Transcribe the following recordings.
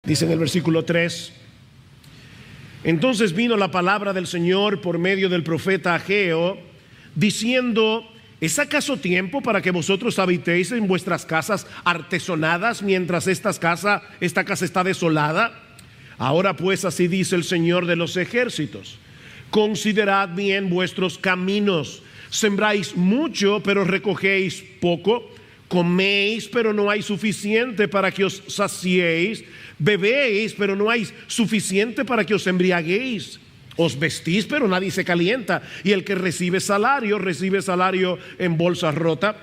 Dice en el versículo 3: entonces vino la palabra del Señor por medio del profeta Ageo, diciendo: ¿es acaso tiempo para que vosotros habitéis en vuestras casas artesonadas mientras esta casa está desolada? Ahora pues, así dice el Señor de los ejércitos: considerad bien vuestros caminos. Sembráis mucho, pero recogéis poco. Coméis, pero no hay suficiente para que os saciéis. Bebéis, pero no hay suficiente para que os embriaguéis. Os vestís, pero nadie se calienta. Y el que recibe salario en bolsa rota.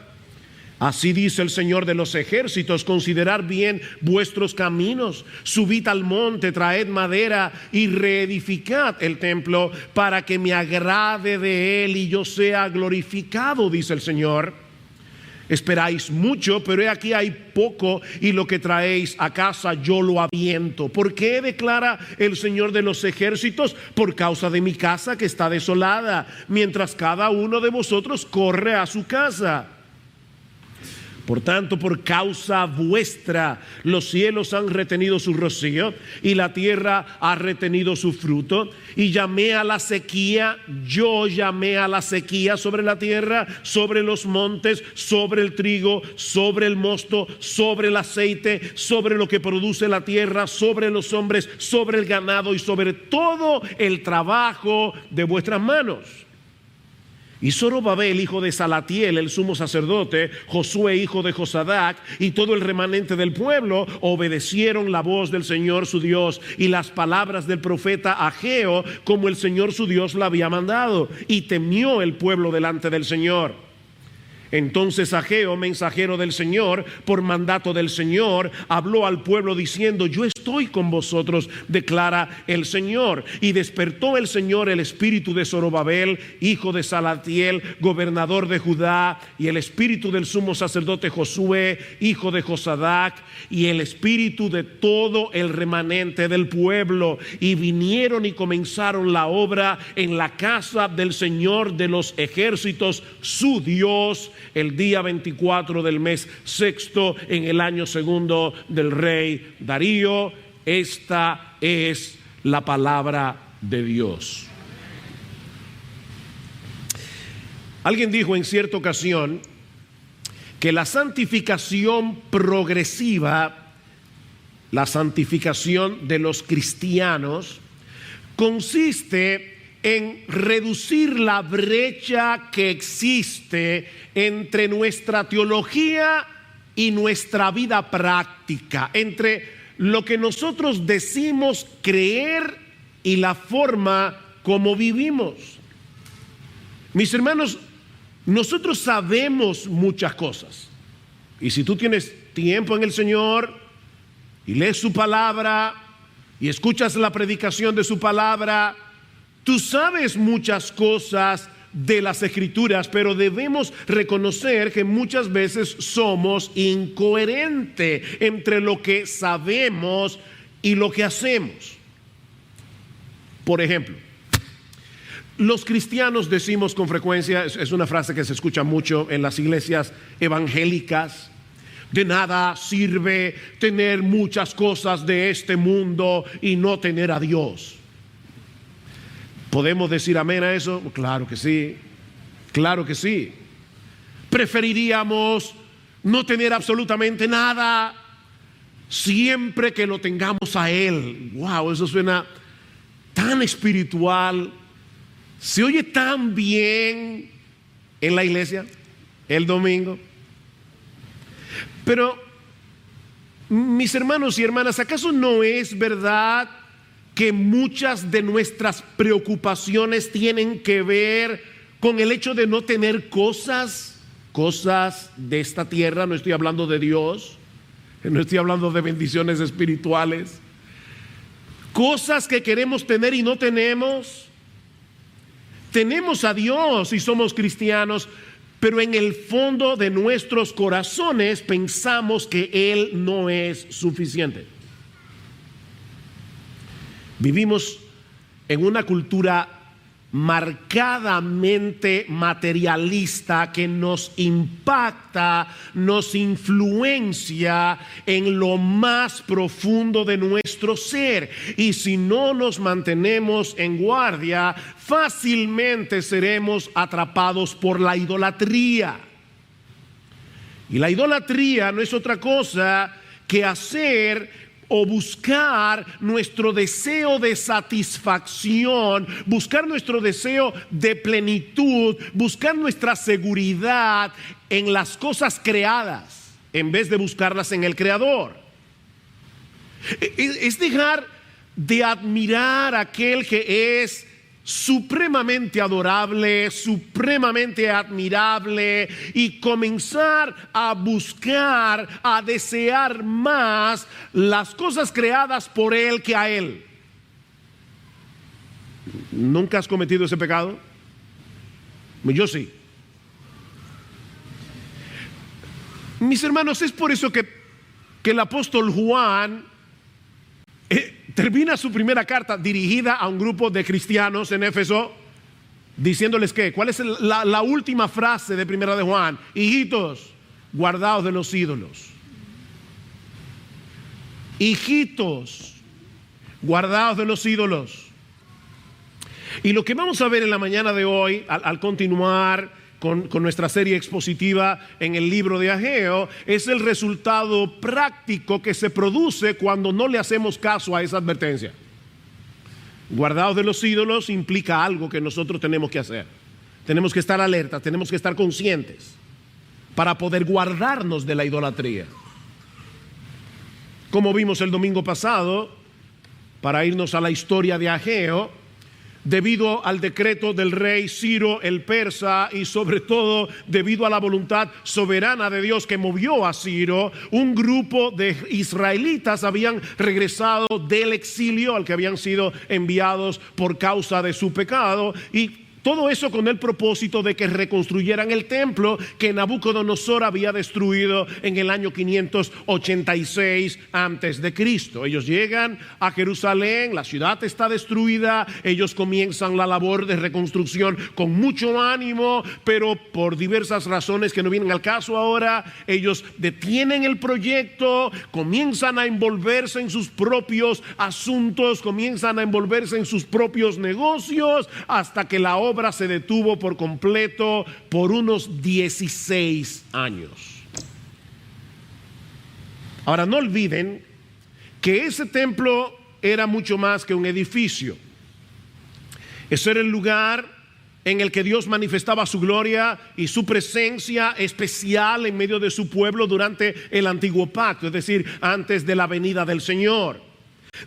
Así dice el Señor de los ejércitos: considerad bien vuestros caminos. Subid al monte, traed madera y reedificad el templo, para que me agrade de él y yo sea glorificado, dice el Señor. Esperáis mucho, pero he aquí hay poco, y lo que traéis a casa yo lo aviento. ¿Por qué? Declara el Señor de los ejércitos: por causa de mi casa que está desolada, mientras cada uno de vosotros corre a su casa. Por tanto, por causa vuestra, los cielos han retenido su rocío y la tierra ha retenido su fruto. Y llamé a la sequía, yo llamé a la sequía sobre la tierra, sobre los montes, sobre el trigo, sobre el mosto, sobre el aceite, sobre lo que produce la tierra, sobre los hombres, sobre el ganado y sobre todo el trabajo de vuestras manos. Y Zorobabel, hijo de Salatiel, el sumo sacerdote, Josué, hijo de Josadac, y todo el remanente del pueblo obedecieron la voz del Señor su Dios y las palabras del profeta Ageo, como el Señor su Dios la había mandado, y temió el pueblo delante del Señor. Entonces Ageo, mensajero del Señor, por mandato del Señor, habló al pueblo diciendo: yo estoy con vosotros, declara el Señor. Y despertó el Señor el espíritu de Zorobabel, hijo de Salatiel, gobernador de Judá, y el espíritu del sumo sacerdote Josué, hijo de Josadac, y el espíritu de todo el remanente del pueblo. Y vinieron y comenzaron la obra en la casa del Señor de los ejércitos, su Dios, el día 24 del mes sexto, en el año segundo del rey Darío. Esta es la palabra de Dios. Alguien dijo en cierta ocasión que la santificación progresiva, la santificación de los cristianos, consiste en reducir la brecha que existe entre nuestra teología y nuestra vida práctica, entre lo que nosotros decimos creer y la forma como vivimos. Mis hermanos, nosotros sabemos muchas cosas, y si tú tienes tiempo en el Señor y lees su palabra y escuchas la predicación de su palabra, tú sabes muchas cosas de las Escrituras, pero debemos reconocer que muchas veces somos incoherentes entre lo que sabemos y lo que hacemos. Por ejemplo, los cristianos decimos con frecuencia, es una frase que se escucha mucho en las iglesias evangélicas: de nada sirve tener muchas cosas de este mundo y no tener a Dios. ¿Podemos decir amén a eso? Claro que sí, claro que sí. Preferiríamos no tener absolutamente nada siempre que lo tengamos a Él. Wow, eso suena tan espiritual, se oye tan bien en la iglesia el domingo. Pero, mis hermanos y hermanas, ¿acaso no es verdad que muchas de nuestras preocupaciones tienen que ver con el hecho de no tener cosas de esta tierra? No estoy hablando de Dios, no estoy hablando de bendiciones espirituales. Cosas que queremos tener y no tenemos. Tenemos a Dios y somos cristianos, pero en el fondo de nuestros corazones pensamos que Él no es suficiente. Vivimos en una cultura marcadamente materialista que nos impacta, nos influencia en lo más profundo de nuestro ser. Y si no nos mantenemos en guardia, fácilmente seremos atrapados por la idolatría. Y la idolatría no es otra cosa que hacer o buscar nuestro deseo de satisfacción, buscar nuestro deseo de plenitud, buscar nuestra seguridad en las cosas creadas en vez de buscarlas en el Creador. Es dejar de admirar a aquel que es supremamente adorable, supremamente admirable, y comenzar a buscar, a desear más las cosas creadas por Él que a Él. ¿Nunca has cometido ese pecado? Yo sí. Mis hermanos, es por eso que el apóstol Juan termina su primera carta dirigida a un grupo de cristianos en Éfeso, diciéndoles que, ¿cuál es la última frase de primera de Juan? Hijitos, guardaos de los ídolos. Hijitos, guardaos de los ídolos. Y lo que vamos a ver en la mañana de hoy, al continuar con nuestra serie expositiva en el libro de Ageo, es el resultado práctico que se produce cuando no le hacemos caso a esa advertencia. Guardaos de los ídolos implica algo que nosotros tenemos que hacer. Tenemos que estar alertas, tenemos que estar conscientes para poder guardarnos de la idolatría. Como vimos el domingo pasado, para irnos a la historia de Ageo, debido al decreto del rey Ciro el persa y sobre todo debido a la voluntad soberana de Dios que movió a Ciro, un grupo de israelitas habían regresado del exilio al que habían sido enviados por causa de su pecado, y todo eso con el propósito de que reconstruyeran el templo que Nabucodonosor había destruido en el año 586 antes de Cristo. Ellos llegan a Jerusalén, la ciudad está destruida, ellos comienzan la labor de reconstrucción con mucho ánimo, pero por diversas razones que no vienen al caso ahora, ellos detienen el proyecto, comienzan a envolverse en sus propios asuntos, comienzan a envolverse en sus propios negocios, hasta que la obra se detuvo por completo por unos 16 años. Ahora, no olviden que ese templo era mucho más que un edificio. Ese era el lugar en el que Dios manifestaba su gloria y su presencia especial en medio de su pueblo durante el antiguo pacto, es decir, antes de la venida del Señor.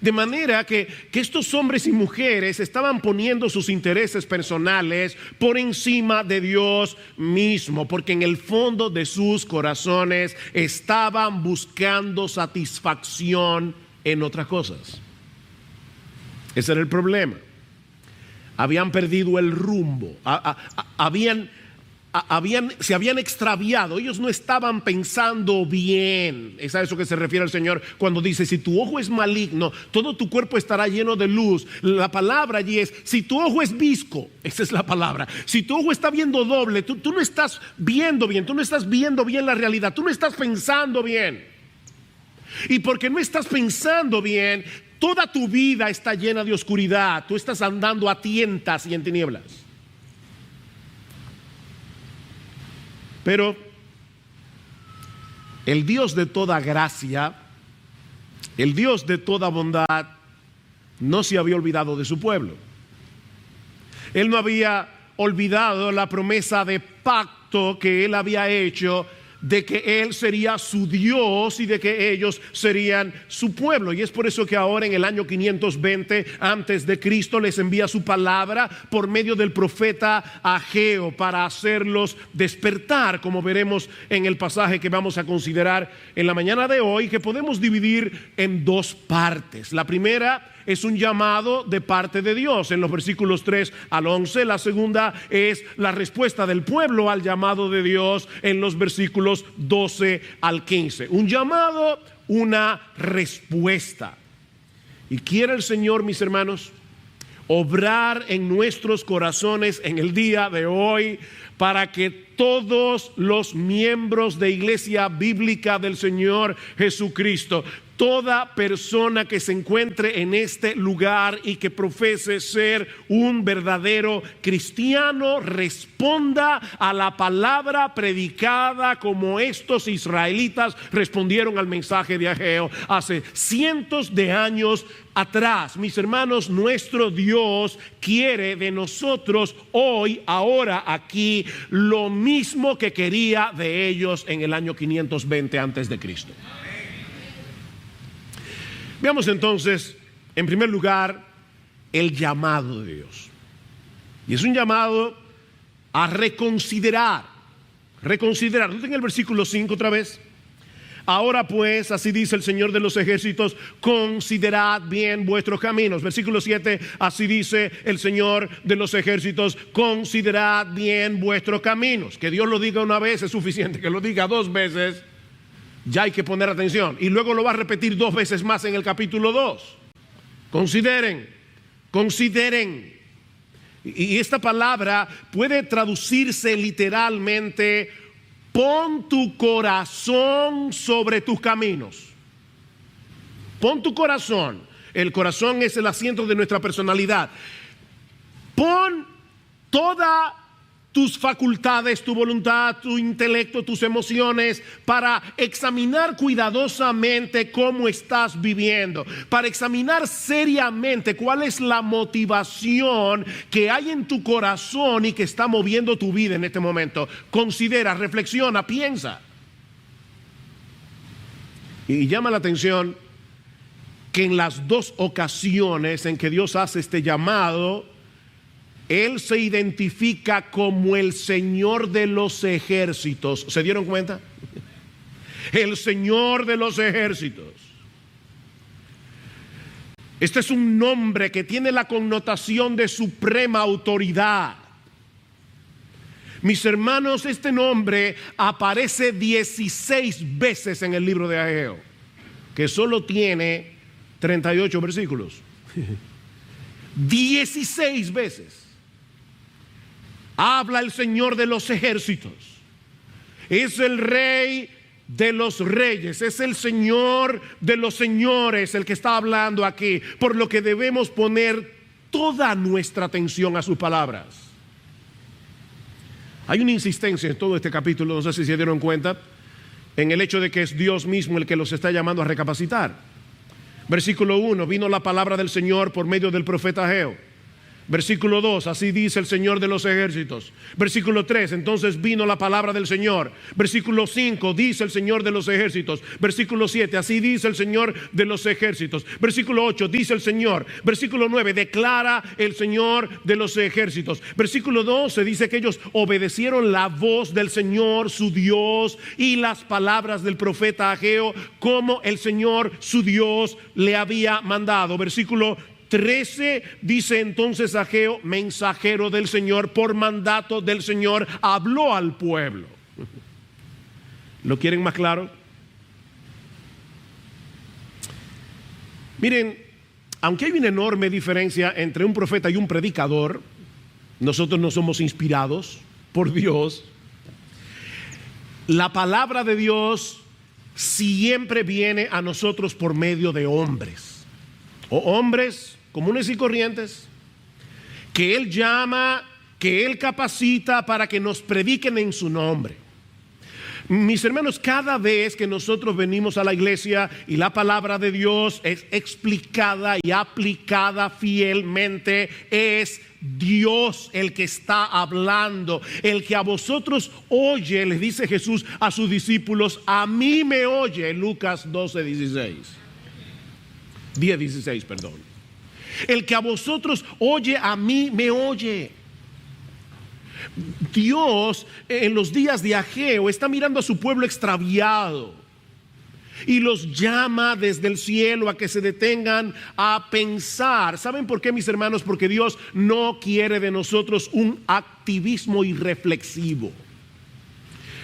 De manera que estos hombres y mujeres estaban poniendo sus intereses personales por encima de Dios mismo, porque en el fondo de sus corazones estaban buscando satisfacción en otras cosas. Ese era el problema. Habían perdido el rumbo, se habían extraviado, ellos no estaban pensando bien. Es a eso que se refiere el Señor cuando dice: si tu ojo es maligno, todo tu cuerpo estará lleno de luz. La palabra allí es: si tu ojo es visco, esa es la palabra. Si tu ojo está viendo doble, tú no estás viendo bien, tú no estás viendo bien la realidad, tú no estás pensando bien. Y porque no estás pensando bien, toda tu vida está llena de oscuridad, tú estás andando a tientas y en tinieblas. Pero el Dios de toda gracia, el Dios de toda bondad, no se había olvidado de su pueblo. Él no había olvidado la promesa de pacto que Él había hecho, de que Él sería su Dios y de que ellos serían su pueblo. Y es por eso que ahora en el año 520 antes de Cristo les envía su palabra por medio del profeta Ageo para hacerlos despertar, como veremos en el pasaje que vamos a considerar en la mañana de hoy, que podemos dividir en dos partes. La primera es un llamado de parte de Dios en los versículos 3 al 11. La segunda es la respuesta del pueblo al llamado de Dios en los versículos 12 al 15. Un llamado, una respuesta. Y quiere el Señor, mis hermanos, obrar en nuestros corazones en el día de hoy para que todos los miembros de Iglesia Bíblica del Señor Jesucristo, toda persona que se encuentre en este lugar y que profese ser un verdadero cristiano, responda a la palabra predicada como estos israelitas respondieron al mensaje de Ageo hace cientos de años atrás. Mis hermanos, nuestro Dios quiere de nosotros hoy, ahora, aquí, lo mismo que quería de ellos en el año 520 antes de Cristo. Veamos entonces, en primer lugar, el llamado de Dios. Y es un llamado a reconsiderar. Reconsiderar. Noten el versículo 5 otra vez. Ahora pues, así dice el Señor de los ejércitos, considerad bien vuestros caminos. Versículo 7, así dice el Señor de los ejércitos, considerad bien vuestros caminos. Que Dios lo diga una vez es suficiente, que lo diga dos veces. Ya hay que poner atención. Y luego lo va a repetir dos veces más en el capítulo 2. Consideren, consideren. Y esta palabra puede traducirse literalmente: pon tu corazón sobre tus caminos. Pon tu corazón. El corazón es el asiento de nuestra personalidad. Pon toda tus facultades, tu voluntad, tu intelecto, tus emociones, para examinar cuidadosamente cómo estás viviendo, para examinar seriamente cuál es la motivación que hay en tu corazón y que está moviendo tu vida en este momento. Considera, reflexiona, piensa. Y llama la atención que en las dos ocasiones en que Dios hace este llamado, Él se identifica como el Señor de los ejércitos. ¿Se dieron cuenta? El Señor de los ejércitos. Este es un nombre que tiene la connotación de suprema autoridad. Mis hermanos, este nombre aparece 16 veces en el libro de Ageo, que solo tiene 38 versículos. 16 veces habla el Señor de los ejércitos. Es el Rey de los reyes, es el Señor de los señores el que está hablando aquí, por lo que debemos poner toda nuestra atención a sus palabras. Hay una insistencia en todo este capítulo, no sé si se dieron cuenta, en el hecho de que es Dios mismo el que los está llamando a recapacitar. Versículo 1, vino la palabra del Señor por medio del profeta Ageo. Versículo 2, así dice el Señor de los ejércitos. Versículo 3, entonces vino la palabra del Señor. Versículo 5, dice el Señor de los ejércitos. Versículo 7, así dice el Señor de los ejércitos. Versículo 8, dice el Señor. Versículo 9, declara el Señor de los ejércitos. Versículo 12, dice que ellos obedecieron la voz del Señor, su Dios, y las palabras del profeta Ageo, como el Señor, su Dios, le había mandado. Versículo 13 dice entonces Ageo, mensajero del Señor, por mandato del Señor, habló al pueblo. ¿Lo quieren más claro? Miren, aunque hay una enorme diferencia entre un profeta y un predicador, nosotros no somos inspirados por Dios. La palabra de Dios siempre viene a nosotros por medio de hombres, o hombres comunes y corrientes, que Él llama, que Él capacita para que nos prediquen en su nombre. Mis hermanos, cada vez que nosotros venimos a la iglesia y la palabra de Dios es explicada y aplicada fielmente, es Dios el que está hablando. El que a vosotros oye, les dice Jesús a sus discípulos, a mí me oye. Lucas 10:16, perdón. El que a vosotros oye, a mí me oye. Dios en los días de Ageo está mirando a su pueblo extraviado y los llama desde el cielo a que se detengan a pensar. ¿Saben por qué, mis hermanos? Porque Dios no quiere de nosotros un activismo irreflexivo.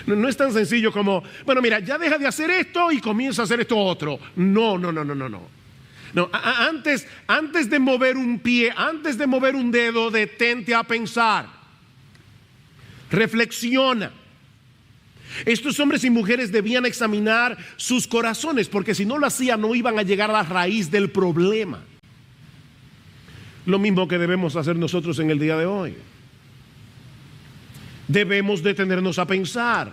No es tan sencillo como, bueno, mira, ya deja de hacer esto y comienza a hacer esto otro. No. No, antes de mover un pie, antes de mover un dedo, detente a pensar. Reflexiona. Estos hombres y mujeres debían examinar sus corazones, porque si no lo hacían no iban a llegar a la raíz del problema. Lo mismo que debemos hacer nosotros en el día de hoy. Debemos detenernos a pensar.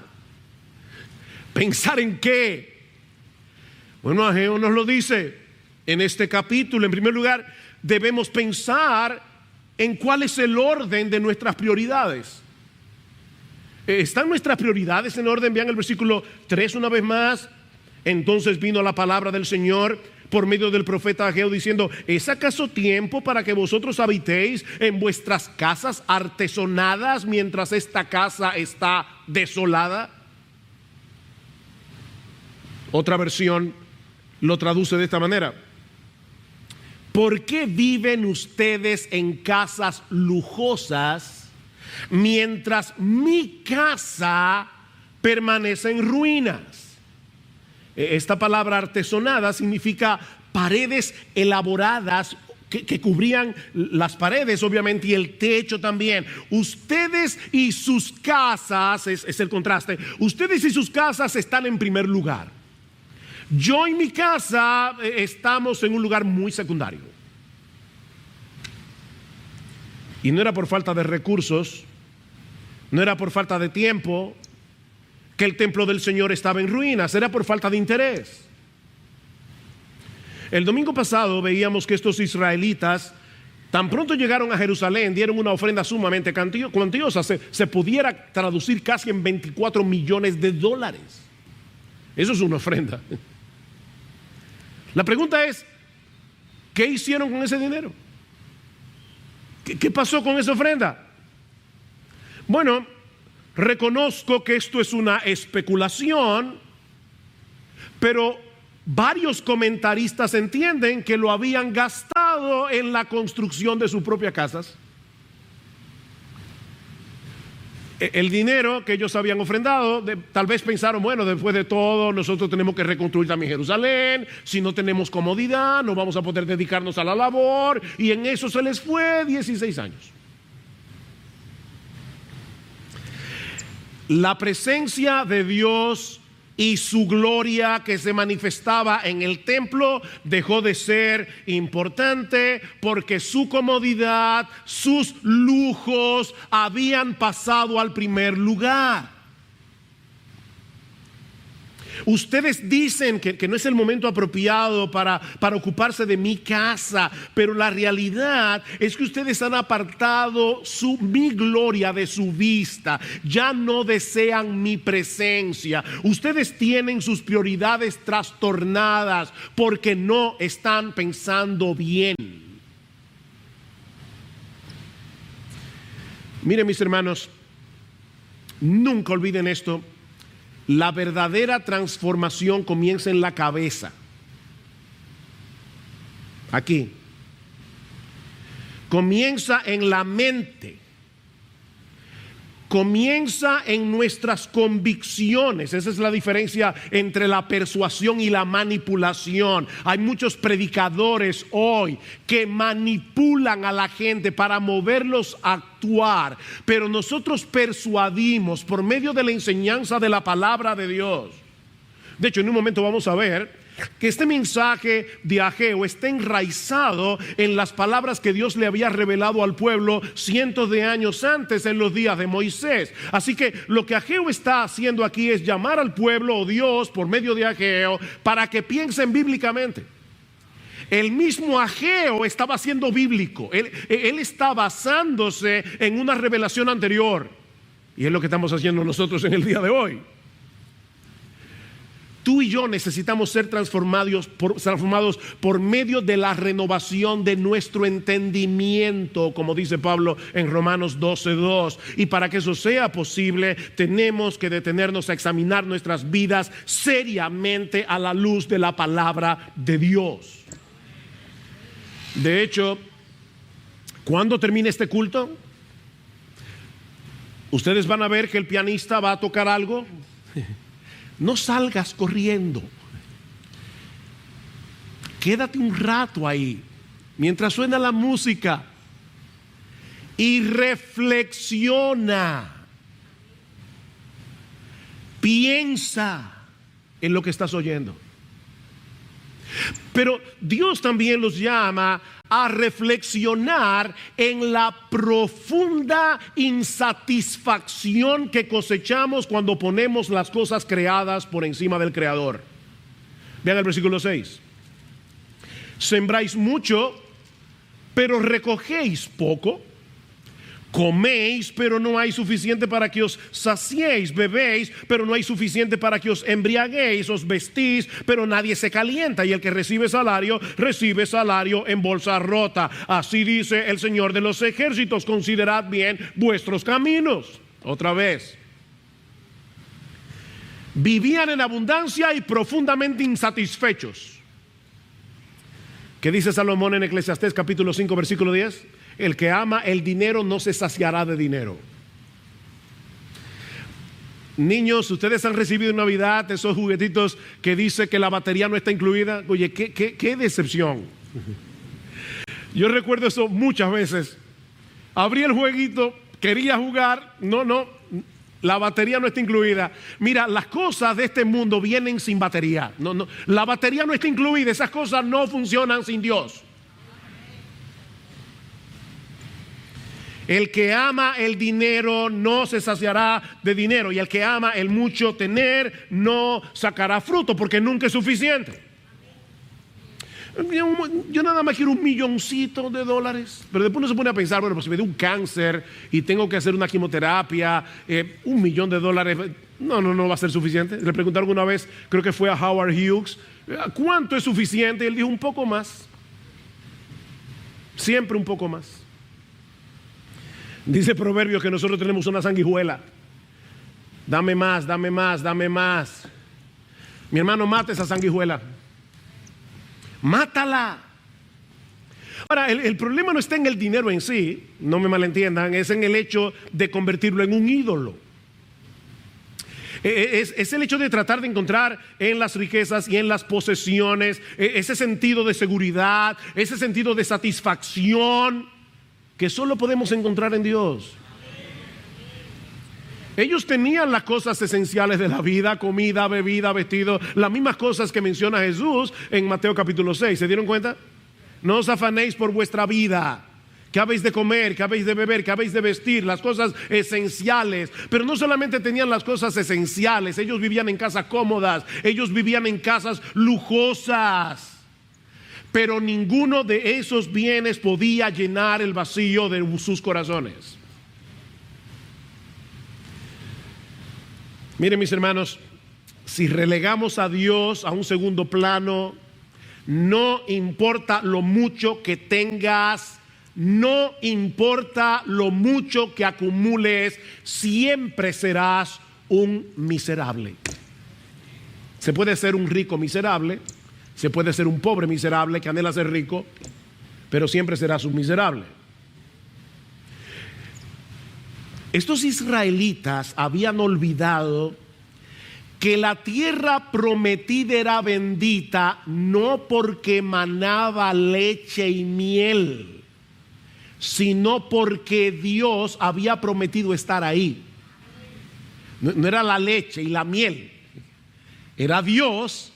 ¿Pensar en qué? Bueno, Ageo nos lo dice en este capítulo. En primer lugar, debemos pensar en cuál es el orden de nuestras prioridades. ¿Están nuestras prioridades en orden? Vean el versículo 3 una vez más. Entonces vino la palabra del Señor por medio del profeta Ageo diciendo: ¿es acaso tiempo para que vosotros habitéis en vuestras casas artesonadas mientras esta casa está desolada? Otra versión lo traduce de esta manera: ¿por qué viven ustedes en casas lujosas mientras mi casa permanece en ruinas? Esta palabra artesonada significa paredes elaboradas que cubrían las paredes, obviamente, y el techo también. Ustedes y sus casas, es el contraste, ustedes y sus casas están en primer lugar. Yo y mi casa estamos en un lugar muy secundario. Y no era por falta de recursos, no era por falta de tiempo que el templo del Señor estaba en ruinas, era por falta de interés. El domingo pasado veíamos que estos israelitas, tan pronto llegaron a Jerusalén, dieron una ofrenda sumamente cuantiosa, se pudiera traducir casi en $24 millones. Eso es una ofrenda. La pregunta es, ¿qué hicieron con ese dinero? ¿Qué pasó con esa ofrenda? Bueno, reconozco que esto es una especulación, pero varios comentaristas entienden que lo habían gastado en la construcción de sus propias casas. El dinero que ellos habían ofrendado, tal vez pensaron: bueno, después de todo nosotros tenemos que reconstruir también Jerusalén, si no tenemos comodidad no vamos a poder dedicarnos a la labor, y en eso se les fue 16 años. La presencia de Dios y su gloria que se manifestaba en el templo dejó de ser importante porque su comodidad, sus lujos habían pasado al primer lugar. Ustedes dicen que no es el momento apropiado para ocuparse de mi casa, pero la realidad es que ustedes han apartado mi gloria de su vista. Ya no desean mi presencia. Ustedes tienen sus prioridades trastornadas porque no están pensando bien. Miren, mis hermanos, nunca olviden esto. La verdadera transformación comienza en la cabeza. Aquí. Comienza en la mente. Comienza en nuestras convicciones. Esa es la diferencia entre la persuasión y la manipulación. Hay muchos predicadores hoy que manipulan a la gente para moverlos a actuar, pero nosotros persuadimos por medio de la enseñanza de la palabra de Dios. De hecho, en un momento vamos a ver que este mensaje de Ageo está enraizado en las palabras que Dios le había revelado al pueblo cientos de años antes, en los días de Moisés. Así que lo que Ageo está haciendo aquí es llamar al pueblo, o Dios por medio de Ageo, para que piensen bíblicamente. El mismo Ageo estaba siendo bíblico. Él está basándose en una revelación anterior, y es lo que estamos haciendo nosotros en el día de hoy. Tú y yo necesitamos ser transformados por medio de la renovación de nuestro entendimiento, como dice Pablo en Romanos 12:2. Y para que eso sea posible, tenemos que detenernos a examinar nuestras vidas seriamente a la luz de la palabra de Dios. De hecho, cuando termine este culto, ustedes van a ver que el pianista va a tocar algo. No salgas corriendo. quédate un rato ahí, mientras suena la música, y reflexiona. Piensa en lo que estás oyendo. Pero Dios también los llama a reflexionar en la profunda insatisfacción que cosechamos cuando ponemos las cosas creadas por encima del Creador. Vean el versículo 6. Sembráis mucho, pero recogéis poco. Coméis, pero no hay suficiente para que os saciéis. Bebéis, pero no hay suficiente para que os embriaguéis. Os vestís, pero nadie se calienta. Y el que recibe salario en bolsa rota. Así dice el Señor de los ejércitos: considerad bien vuestros caminos. Otra vez. Vivían en abundancia y profundamente insatisfechos. ¿Qué dice Salomón en Eclesiastés capítulo 5 versículo 10? El que ama el dinero no se saciará de dinero. Niños, ustedes han recibido en Navidad esos juguetitos que dice que la batería no está incluida. Oye, qué decepción. Yo recuerdo eso muchas veces. Abrí el jueguito, quería jugar, no, la batería no está incluida. Mira, las cosas de este mundo vienen sin batería. No, la batería no está incluida. Esas cosas no funcionan sin Dios. El que ama el dinero no se saciará de dinero, y el que ama el mucho tener no sacará fruto, porque nunca es suficiente. Yo nada más quiero $1 milloncito, pero después uno se pone a pensar, bueno, pues si me dio un cáncer y tengo que hacer una quimioterapia, $1 millón, no va a ser suficiente. Le preguntaron una vez, creo que fue a Howard Hughes, ¿cuánto es suficiente? Y él dijo, un poco más, siempre un poco más. Dice Proverbios que nosotros tenemos una sanguijuela. Dame más, dame más, dame más. Mi hermano, mata esa sanguijuela. Mátala. Ahora, el problema no está en el dinero en sí, no me malentiendan, es en el hecho de convertirlo en un ídolo. Es el hecho de tratar de encontrar en las riquezas y en las posesiones ese sentido de seguridad, ese sentido de satisfacción que solo podemos encontrar en Dios. Ellos tenían las cosas esenciales de la vida: comida, bebida, vestido, las mismas cosas que menciona Jesús en Mateo capítulo 6. ¿Se dieron cuenta? No os afanéis por vuestra vida, qué habéis de comer, qué habéis de beber, qué habéis de vestir, las cosas esenciales. Pero no solamente tenían las cosas esenciales, ellos vivían en casas cómodas, ellos vivían en casas lujosas. Pero ninguno de esos bienes podía llenar el vacío de sus corazones. Miren, mis hermanos, si relegamos a Dios a un segundo plano, no importa lo mucho que tengas, no importa lo mucho que acumules, siempre serás un miserable. Se puede ser un rico miserable, se puede ser un pobre miserable que anhela ser rico, pero siempre serás un miserable. Estos israelitas habían olvidado que la tierra prometida era bendita no porque manaba leche y miel, sino porque Dios había prometido estar ahí. No era la leche y la miel, era Dios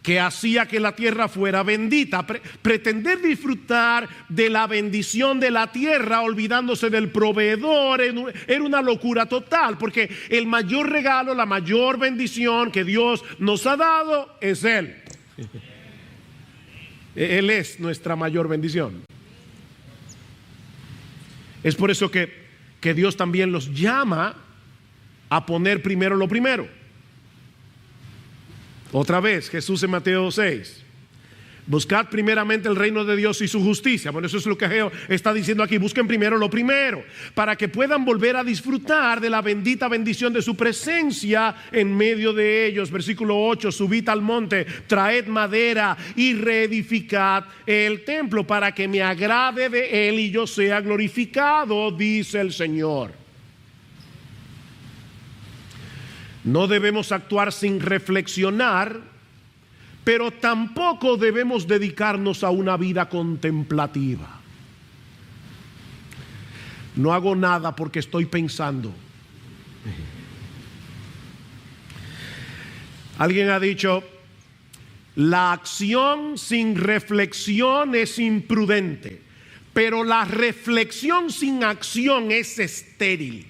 que hacía que la tierra fuera bendita. Pretender disfrutar de la bendición de la tierra olvidándose del proveedor era una locura total, porque el mayor regalo, la mayor bendición que Dios nos ha dado es Él. Él es nuestra mayor bendición. Es por eso que Dios también los llama a poner primero lo primero. Otra vez, Jesús en Mateo 6. Buscad primeramente el reino de Dios y su justicia. Bueno, eso es lo que Ageo está diciendo aquí. Busquen primero lo primero, para que puedan volver a disfrutar de la bendita bendición de su presencia en medio de ellos. Versículo 8: subid al monte, traed madera y reedificad el templo, para que me agrade de él y yo sea glorificado, dice el Señor. No debemos actuar sin reflexionar, pero tampoco debemos dedicarnos a una vida contemplativa. No hago nada porque estoy pensando. Alguien ha dicho, la acción sin reflexión es imprudente, pero la reflexión sin acción es estéril.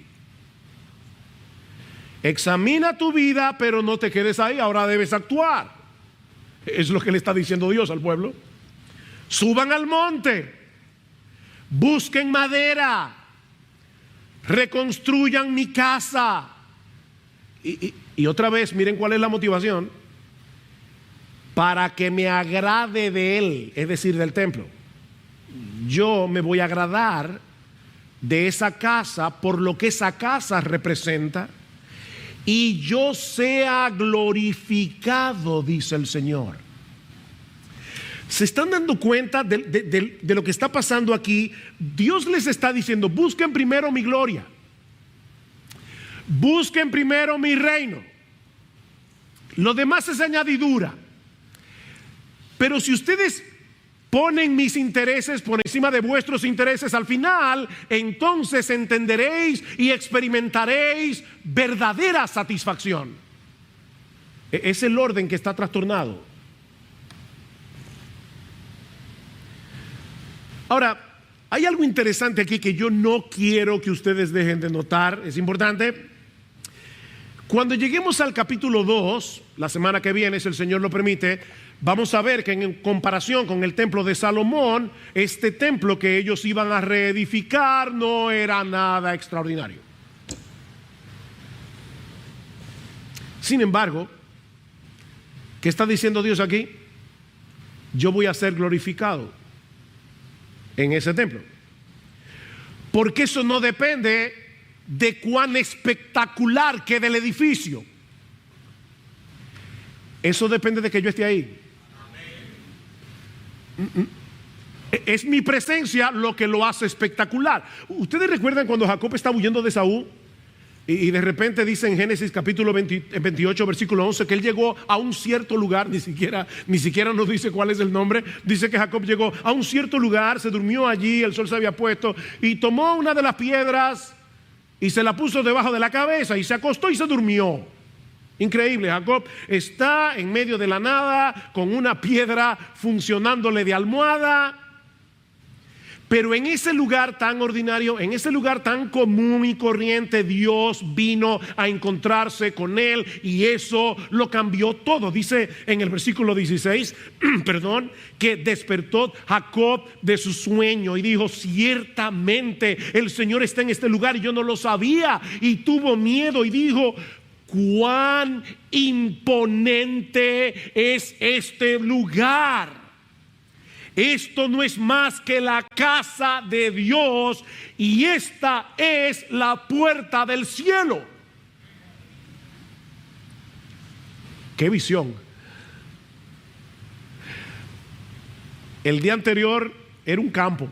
Examina tu vida, pero no te quedes ahí, ahora debes actuar. Es lo que le está diciendo Dios al pueblo. Suban al monte, busquen madera, reconstruyan mi casa. Y otra vez, miren cuál es la motivación: para que me agrade de él, es decir, del templo. Yo me voy a agradar de esa casa por lo que esa casa representa, y yo sea glorificado, dice el Señor. ¿Se están dando cuenta de lo que está pasando aquí? Dios les está diciendo, busquen primero mi gloria, busquen primero mi reino, lo demás es añadidura. Pero si ustedes ponen mis intereses por encima de vuestros intereses, al final entonces entenderéis y experimentaréis verdadera satisfacción. Es el orden que está trastornado. Ahora, hay algo interesante aquí que yo no quiero que ustedes dejen de notar, es importante. Cuando lleguemos al capítulo 2, la semana que viene, si el Señor lo permite, vamos a ver que en comparación con el templo de Salomón, este templo que ellos iban a reedificar no era nada extraordinario. Sin embargo, ¿qué está diciendo Dios aquí? Yo voy a ser glorificado en ese templo, porque eso no depende de cuán espectacular quede el edificio. Eso depende de que yo esté ahí. Es mi presencia lo que lo hace espectacular. Ustedes recuerdan cuando Jacob estaba huyendo de Saúl y de repente dice en Génesis capítulo 28 versículo 11 que él llegó a un cierto lugar, ni siquiera nos dice cuál es el nombre. Dice que Jacob llegó a un cierto lugar, se durmió allí, el sol se había puesto, y tomó una de las piedras y se la puso debajo de la cabeza y se acostó y se durmió. Increíble, Jacob está en medio de la nada con una piedra funcionándole de almohada. Pero en ese lugar tan ordinario, en ese lugar tan común y corriente, Dios vino a encontrarse con él y eso lo cambió todo. Dice en el versículo 16, que despertó Jacob de su sueño y dijo, ciertamente el Señor está en este lugar y yo no lo sabía, y tuvo miedo y dijo, cuán imponente es este lugar. Esto no es más que la casa de Dios y esta es la puerta del cielo. ¡Qué visión! El día anterior era un campo,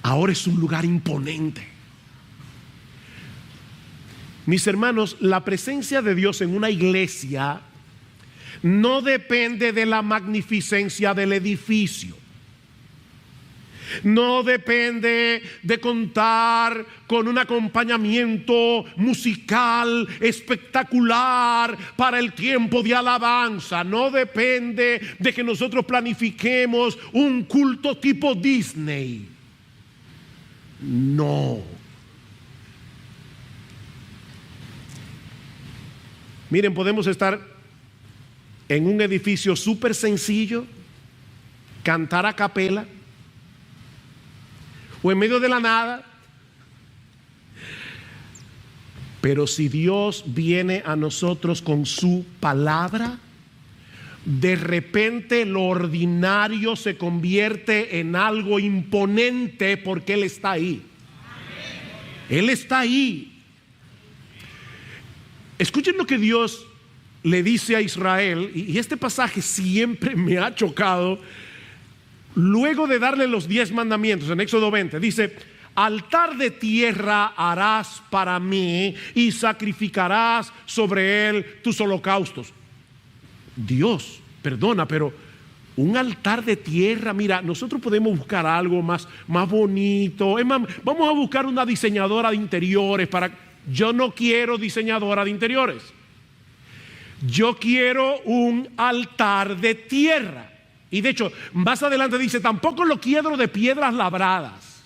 ahora es un lugar imponente. Mis hermanos, la presencia de Dios en una iglesia no depende de la magnificencia del edificio. No depende de contar con un acompañamiento musical espectacular para el tiempo de alabanza. No depende de que nosotros planifiquemos un culto tipo Disney. No. Miren, podemos estar en un edificio súper sencillo, cantar a capela, o en medio de la nada. Pero si Dios viene a nosotros con su palabra, de repente lo ordinario se convierte en algo imponente porque Él está ahí. Él está ahí. Escuchen lo que Dios le dice a Israel, y este pasaje siempre me ha chocado. Luego de darle los 10 mandamientos en Éxodo 20, dice, altar de tierra harás para mí y sacrificarás sobre él tus holocaustos. Dios, perdona, pero un altar de tierra, mira, nosotros podemos buscar algo más bonito. Es más, vamos a buscar una diseñadora de interiores Yo no quiero diseñadora de interiores. Yo quiero un altar de tierra. Y de hecho, más adelante dice, tampoco lo quiero de piedras labradas.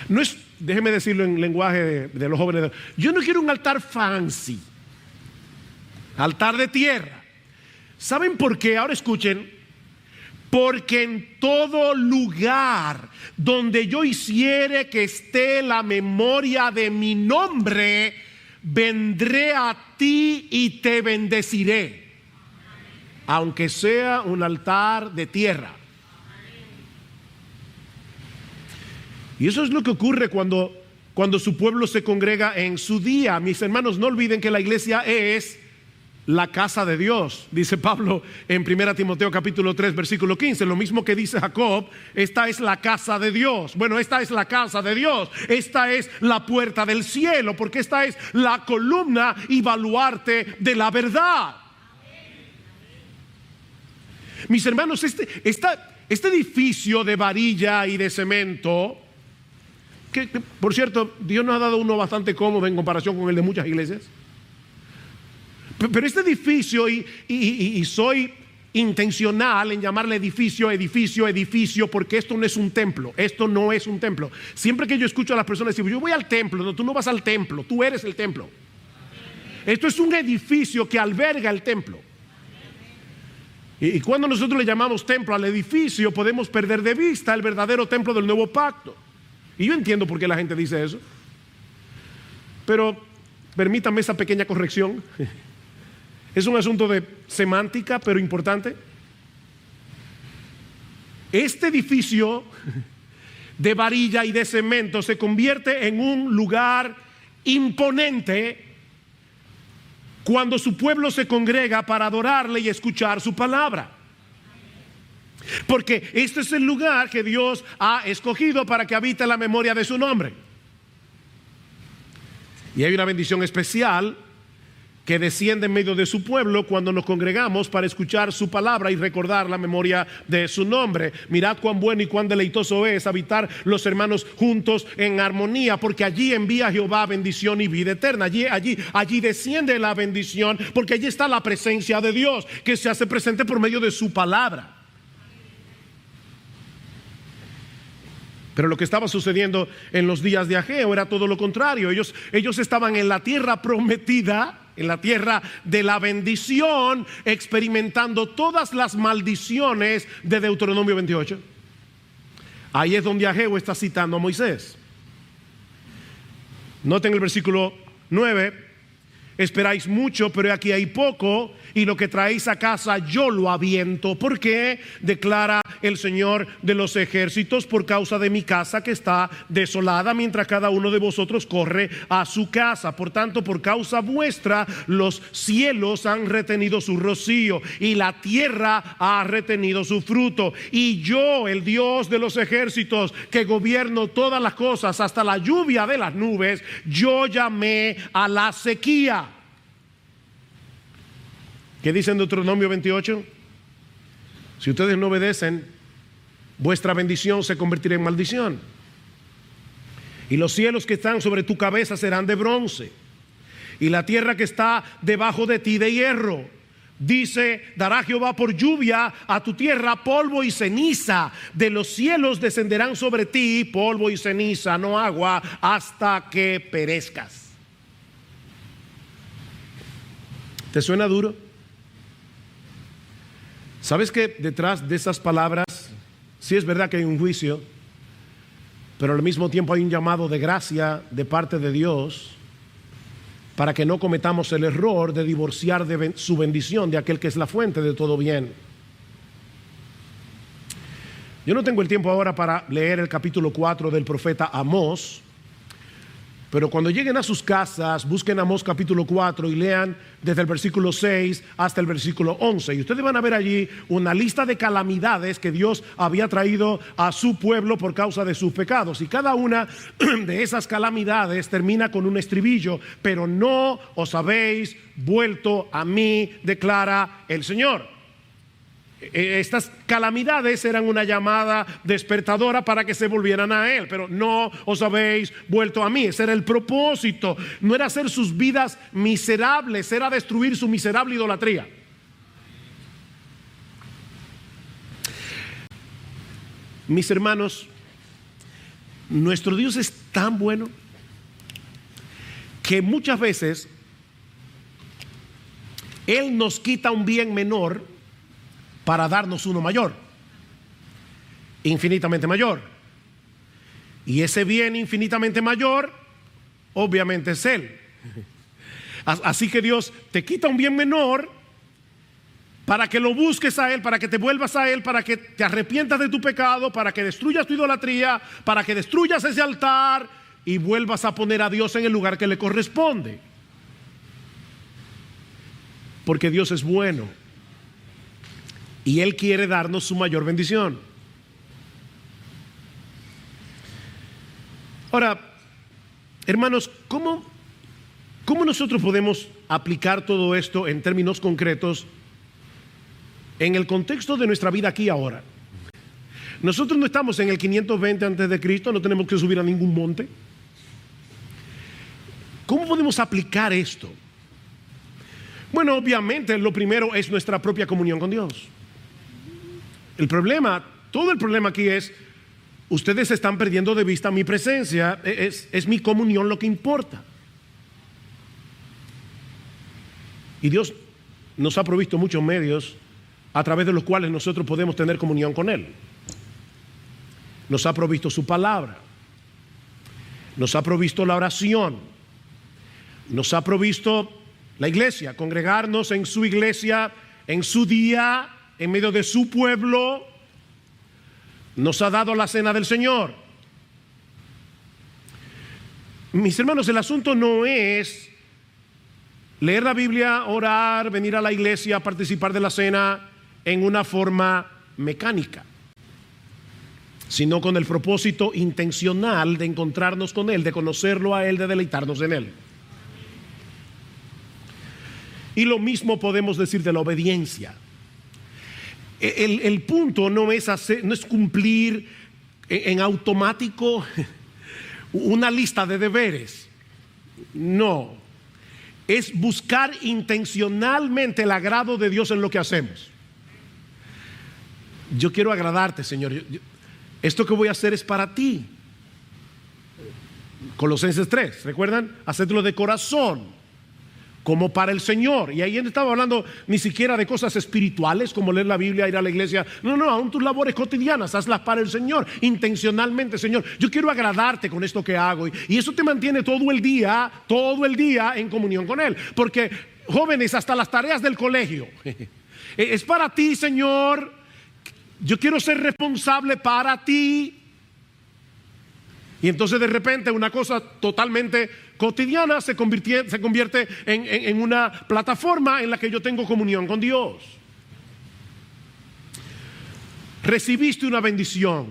No es, déjeme decirlo en lenguaje de los jóvenes, yo no quiero un altar fancy. Altar de tierra. ¿Saben por qué? Ahora escuchen. Porque en todo lugar donde yo hiciere que esté la memoria de mi nombre, vendré a ti y te bendeciré, aunque sea un altar de tierra. Y eso es lo que ocurre cuando su pueblo se congrega en su día. Mis hermanos, no olviden que la iglesia es la casa de Dios, dice Pablo en 1 Timoteo capítulo 3 versículo 15, lo mismo que dice Jacob, esta es la casa de Dios. Bueno, esta es la casa de Dios, esta es la puerta del cielo, porque esta es la columna y baluarte de la verdad. Mis hermanos, este edificio de varilla y de cemento, que por cierto, Dios nos ha dado uno bastante cómodo en comparación con el de muchas iglesias. Pero este edificio, y soy intencional en llamarle edificio, porque esto no es un templo. Esto no es un templo. Siempre que yo escucho a las personas decir, yo voy al templo, no, tú no vas al templo, tú eres el templo. Esto es un edificio que alberga el templo. Y cuando nosotros le llamamos templo al edificio, podemos perder de vista el verdadero templo del nuevo pacto. Y yo entiendo por qué la gente dice eso. Pero permítame esa pequeña corrección. Es un asunto de semántica, pero importante. Este edificio de varilla y de cemento se convierte en un lugar imponente cuando su pueblo se congrega para adorarle y escuchar su palabra. Porque este es el lugar que Dios ha escogido para que habite la memoria de su nombre. Y hay una bendición especial que desciende en medio de su pueblo cuando nos congregamos para escuchar su palabra y recordar la memoria de su nombre. Mirad cuán bueno y cuán deleitoso es habitar los hermanos juntos en armonía, porque allí envía Jehová bendición y vida eterna. Allí desciende la bendición, porque allí está la presencia de Dios que se hace presente por medio de su palabra. Pero lo que estaba sucediendo en los días de Ageo era todo lo contrario. Ellos estaban en la tierra prometida, en la tierra de la bendición, experimentando todas las maldiciones de Deuteronomio 28. Ahí es donde Ageo está citando a Moisés. Noten el versículo 9. Esperáis mucho, pero aquí hay poco, y lo que traéis a casa yo lo aviento. ¿Por qué? Declara el Señor de los ejércitos, por causa de mi casa que está desolada, mientras cada uno de vosotros corre a su casa. Por tanto, por causa vuestra, los cielos han retenido su rocío, y la tierra ha retenido su fruto. Y yo, el Dios de los ejércitos, que gobierno todas las cosas, hasta la lluvia de las nubes, yo llamé a la sequía. ¿Qué dice en Deuteronomio 28? Si ustedes no obedecen, vuestra bendición se convertirá en maldición. Y los cielos que están sobre tu cabeza serán de bronce, y la tierra que está debajo de ti de hierro. Dice, dará Jehová por lluvia a tu tierra polvo y ceniza. De los cielos descenderán sobre ti polvo y ceniza, no agua, hasta que perezcas. ¿Te suena duro? ¿Sabes que detrás de esas palabras sí es verdad que hay un juicio, pero al mismo tiempo hay un llamado de gracia de parte de Dios para que no cometamos el error de divorciar de su bendición de aquel que es la fuente de todo bien? Yo no tengo el tiempo ahora para leer el capítulo 4 del profeta Amós, Pero cuando lleguen a sus casas, busquen Amós capítulo 4 y lean desde el versículo 6 hasta el versículo 11. Y ustedes van a ver allí una lista de calamidades que Dios había traído a su pueblo por causa de sus pecados. Y cada una de esas calamidades termina con un estribillo: pero no os habéis vuelto a mí, declara el Señor. Estas calamidades eran una llamada despertadora para que se volvieran a Él, pero no os habéis vuelto a mí. Ese era el propósito. No era hacer sus vidas miserables, era destruir su miserable idolatría. Mis hermanos, nuestro Dios es tan bueno que muchas veces Él nos quita un bien menor para darnos uno mayor, infinitamente mayor. Y ese bien infinitamente mayor, obviamente es Él. Así que Dios te quita un bien menor para que lo busques a Él, para que te vuelvas a Él, para que te arrepientas de tu pecado, para que destruyas tu idolatría, para que destruyas ese altar y vuelvas a poner a Dios en el lugar que le corresponde. Porque Dios es bueno y Él quiere darnos su mayor bendición. Ahora, hermanos, ¿cómo nosotros podemos aplicar todo esto en términos concretos en el contexto de nuestra vida aquí y ahora? Nosotros no estamos en el 520 antes de Cristo, no tenemos que subir a ningún monte. ¿Cómo podemos aplicar esto? Bueno, obviamente lo primero es nuestra propia comunión con Dios. Todo el problema aquí es: ustedes están perdiendo de vista mi presencia, es mi comunión lo que importa. Y Dios nos ha provisto muchos medios a través de los cuales nosotros podemos tener comunión con Él. Nos ha provisto su palabra, nos ha provisto la oración, nos ha provisto la iglesia, congregarnos en su iglesia, en su día, en medio de su pueblo. Nos ha dado la cena del Señor. Mis hermanos, el asunto no es leer la Biblia, orar, venir a la iglesia, participar de la cena en una forma mecánica, sino con el propósito intencional de encontrarnos con Él, de conocerlo a Él, de deleitarnos en Él. Y lo mismo podemos decir de la obediencia. El punto no es cumplir en automático una lista de deberes. No, es buscar intencionalmente el agrado de Dios en lo que hacemos. Yo quiero agradarte, Señor. Esto que voy a hacer es para ti. Colosenses 3, ¿recuerdan? Hacedlo de corazón, como para el Señor. Y ahí no estaba hablando ni siquiera de cosas espirituales como leer la Biblia, ir a la iglesia. No, aún tus labores cotidianas, hazlas para el Señor, intencionalmente. Señor, yo quiero agradarte con esto que hago. Y eso te mantiene todo el día en comunión con Él. Porque, jóvenes, hasta las tareas del colegio es para ti, Señor. Yo quiero ser responsable para ti. Y entonces de repente una cosa totalmente cotidiana se convierte en una plataforma en la que yo tengo comunión con Dios. Recibiste una bendición,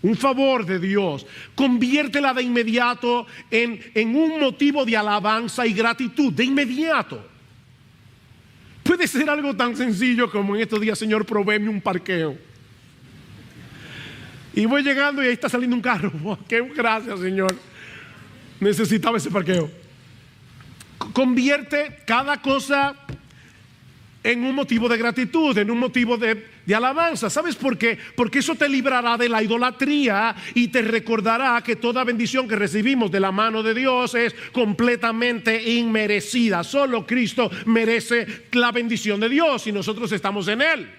un favor de Dios, conviértela de inmediato en un motivo de alabanza y gratitud, de inmediato. Puede ser algo tan sencillo como: en estos días, Señor, provéeme un parqueo. Y voy llegando y ahí está saliendo un carro. Oh, qué gracias, Señor. Necesitaba ese parqueo. Convierte cada cosa en un motivo de gratitud, en un motivo de alabanza. ¿Sabes por qué? Porque eso te librará de la idolatría y te recordará que toda bendición que recibimos de la mano de Dios es completamente inmerecida. Solo Cristo merece la bendición de Dios y nosotros estamos en Él.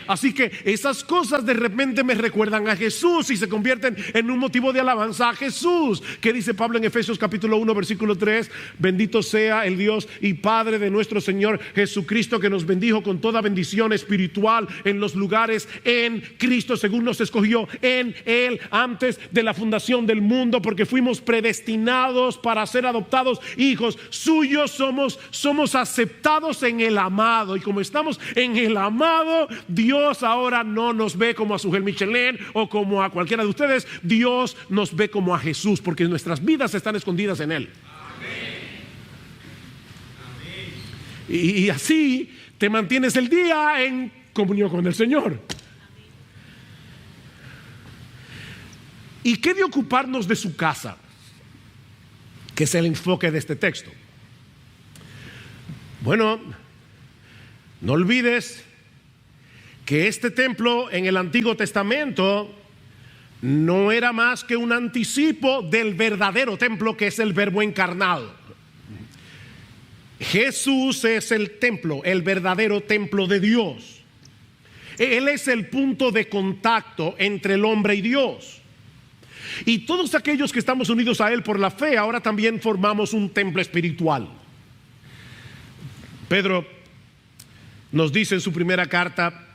Así que esas cosas de repente me recuerdan a Jesús y se convierten en un motivo de alabanza a Jesús. ¿Qué dice Pablo en Efesios capítulo 1 versículo 3? Bendito sea el Dios y Padre de nuestro Señor Jesucristo, que nos bendijo con toda bendición espiritual en los lugares en Cristo, según nos escogió en Él antes de la fundación del mundo, porque fuimos predestinados para ser adoptados hijos suyos. Somos aceptados en el amado, y como estamos en el amado, Dios ahora no nos ve como a Sujel Michelén o como a cualquiera de ustedes. Dios nos ve como a Jesús, porque nuestras vidas están escondidas en Él. Y así te mantienes el día en comunión con el Señor. ¿Y qué de ocuparnos de su casa? Que es el enfoque de este texto. Bueno, no olvides que este templo en el Antiguo Testamento no era más que un anticipo del verdadero templo, que es el Verbo encarnado. Jesús es el templo, el verdadero templo de Dios. Él es el punto de contacto entre el hombre y Dios. Y todos aquellos que estamos unidos a Él por la fe, ahora también formamos un templo espiritual. Pedro nos dice en su primera carta: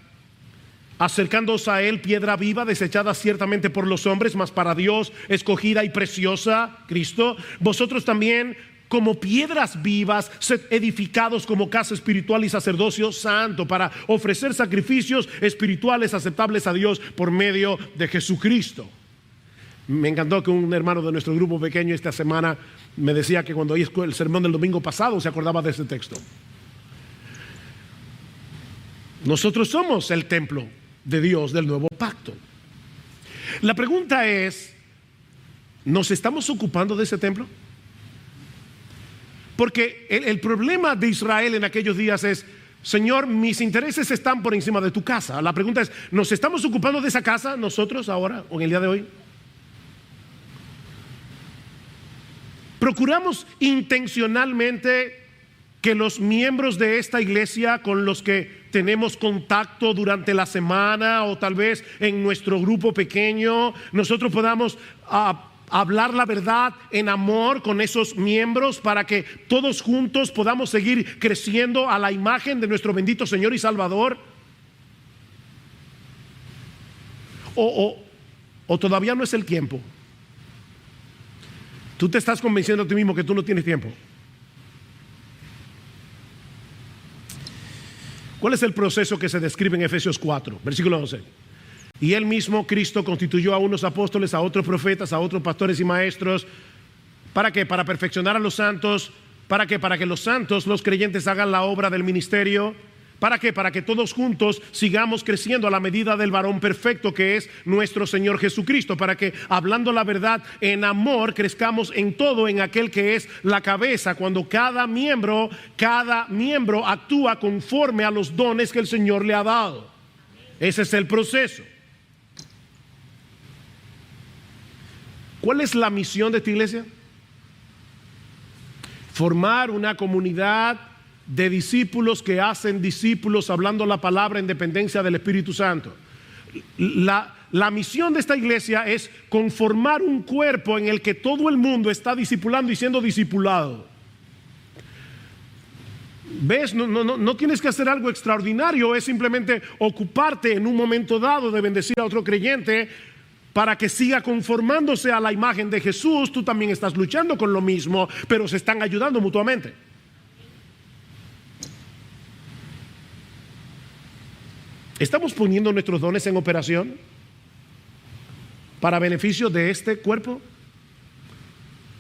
acercándoos a Él, piedra viva, desechada ciertamente por los hombres, mas para Dios escogida y preciosa, Cristo, vosotros también, como piedras vivas, sed edificados como casa espiritual y sacerdocio santo, para ofrecer sacrificios espirituales aceptables a Dios por medio de Jesucristo. Me encantó que un hermano de nuestro grupo pequeño esta semana me decía que cuando oí el sermón del domingo pasado se acordaba de este texto. Nosotros somos el templo de Dios del nuevo pacto. La pregunta es: ¿nos estamos ocupando de ese templo? Porque el problema de Israel en aquellos días es: Señor, mis intereses están por encima de tu casa. La pregunta es: ¿nos estamos ocupando de esa casa nosotros ahora o en el día de hoy? ¿Procuramos intencionalmente que los miembros de esta iglesia con los que tenemos contacto durante la semana o tal vez en nuestro grupo pequeño, nosotros podamos hablar la verdad en amor con esos miembros, para que todos juntos podamos seguir creciendo a la imagen de nuestro bendito Señor y Salvador? ¿O todavía no es el tiempo? Tú te estás convenciendo a ti mismo que tú no tienes tiempo. ¿Cuál es el proceso que se describe en Efesios 4, versículo 11? Y Él mismo, Cristo, constituyó a unos apóstoles, a otros profetas, a otros pastores y maestros. ¿Para qué? Para perfeccionar a los santos. ¿Para qué? Para que los santos, los creyentes, hagan la obra del ministerio. ¿Para qué? Para que todos juntos sigamos creciendo a la medida del varón perfecto, que es nuestro Señor Jesucristo. Para que, hablando la verdad en amor, crezcamos en todo en aquel que es la cabeza, cuando cada miembro actúa conforme a los dones que el Señor le ha dado. Ese es el proceso. ¿Cuál es la misión de esta iglesia? Formar una comunidad de discípulos que hacen discípulos, hablando la palabra en dependencia del Espíritu Santo. La misión de esta iglesia es conformar un cuerpo en el que todo el mundo está discipulando y siendo discipulado. ¿Ves? No tienes que hacer algo extraordinario, es simplemente ocuparte en un momento dado de bendecir a otro creyente para que siga conformándose a la imagen de Jesús. Tú también estás luchando con lo mismo, pero se están ayudando mutuamente. ¿Estamos poniendo nuestros dones en operación para beneficio de este cuerpo?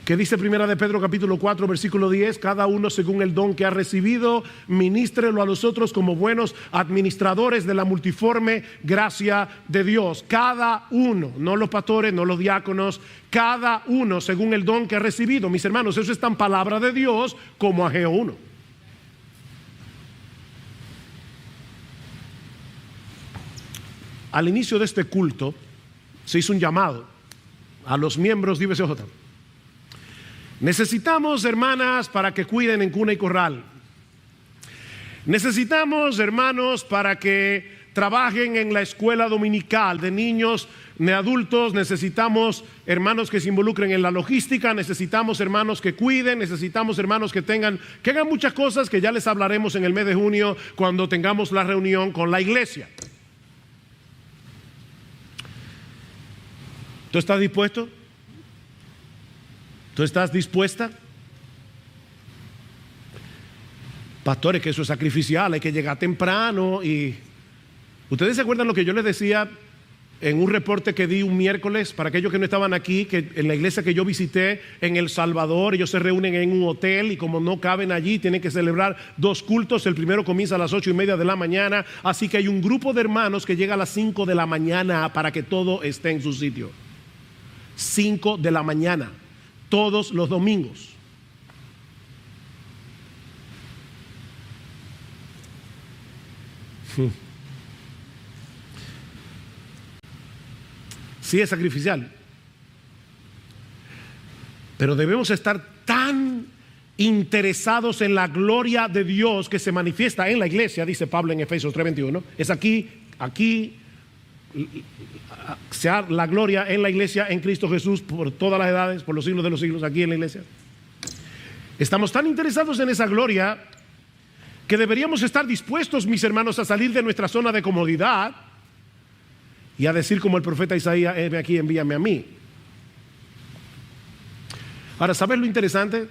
¿Qué dice Primera de Pedro capítulo 4 versículo 10? Cada uno según el don que ha recibido, ministrelo a los otros como buenos administradores de la multiforme gracia de Dios. Cada uno, no los pastores, no los diáconos, cada uno según el don que ha recibido. Mis hermanos, eso está en palabra de Dios como Ageo 1. Al inicio de este culto se hizo un llamado a los miembros de IBCJ. Necesitamos hermanas para que cuiden en cuna y corral. Necesitamos hermanos para que trabajen en la escuela dominical de niños, de adultos. Necesitamos hermanos que se involucren en la logística, necesitamos hermanos que cuiden, necesitamos hermanos que hagan muchas cosas que ya les hablaremos en el mes de junio cuando tengamos la reunión con la iglesia. ¿Tú estás dispuesto? ¿Tú estás dispuesta? Pastores, que eso es sacrificial, hay que llegar temprano. Y ustedes se acuerdan lo que yo les decía en un reporte que di un miércoles para aquellos que no estaban aquí, que en la iglesia que yo visité en El Salvador, ellos se reúnen en un hotel y como no caben allí, tienen que celebrar 2 cultos. El primero comienza a las 8:30 de la mañana, así que hay un grupo de hermanos que llega a las 5 de la mañana para que todo esté en su sitio. 5 de la mañana, todos los domingos. Sí es sacrificial, pero debemos estar tan interesados en la gloria de Dios que se manifiesta en la iglesia, dice Pablo en Efesios 3:21. Es aquí sea la gloria en la iglesia en Cristo Jesús por todas las edades, por los siglos de los siglos, aquí en la iglesia. Estamos tan interesados en esa gloria que deberíamos estar dispuestos, mis hermanos, a salir de nuestra zona de comodidad y a decir como el profeta Isaías: heme aquí, envíame a mí. Ahora, ¿sabes lo interesante?